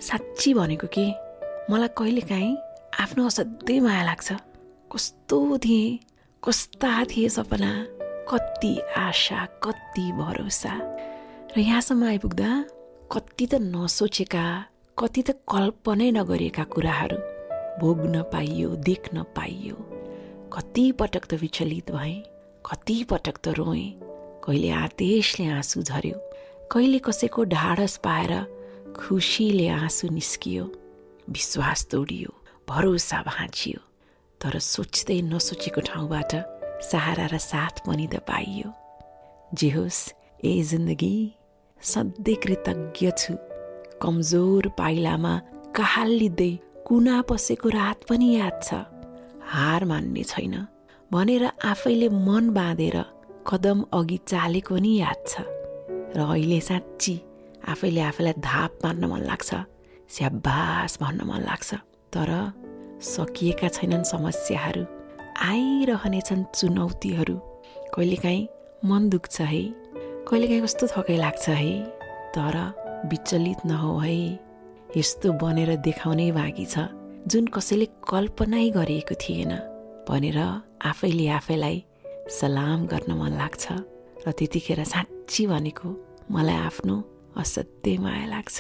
साँच्ची भनेको के मलाई कहिलेकाहीँ आफ्नो असाध्यै माया लाग्छ। कस्तो थिएँ, कस्ता थिए सपना, कति आशा, कति भरोसा, र यहाँसम्म आइपुग्दा कति त नसोचेका, कति त कल्पनै नगरिएका कुराहरू भोग्न पाइयो, देख्न पाइयो। कति पटक त विचलित भएँ, कति पटक त रोएँ, कहिले आदेशले आँसु झर्यो, कहिले कसैको ढाडस पाएर खुसीले आँसु निस्कियो, विश्वास तोडियो, भरोसा भाँचियो। तर सोच्दै नसोचेको ठाउँबाट सहारा र साथ पनि त पाइयो। जे होस्, ए जिन्दगी सधैँ कृतज्ञ छु। कमजोर पाइलामा कहालिँदै कुना पसेको रात पनि याद छ। हार मान्ने छैन भनेर आफैले मन बाँधेर कदम अघि चालेको नि याद छ। र अहिले साँच्ची आफैले आफैलाई धाप मार्न मन लाग्छ, स्याबास भन्न मन लाग्छ। तर सकिएका छैनन् समस्याहरू, आइरहनेछन् चुनौतीहरू। कहिलेकाहीँ मन दुख्छ है, कहिलेकाहीँ कस्तो थकै लाग्छ है। तर विचलित नहो है, यस्तो बनेर देखाउनै बाँकी छ जुन कसैले कल्पनै गरिएको थिएन भनेर आफैले आफैलाई सलाम गर्न मन लाग्छ। र त्यतिखेर साँच्ची भनेको मलाई आफ्नो असाध्यै माया लाग्छ।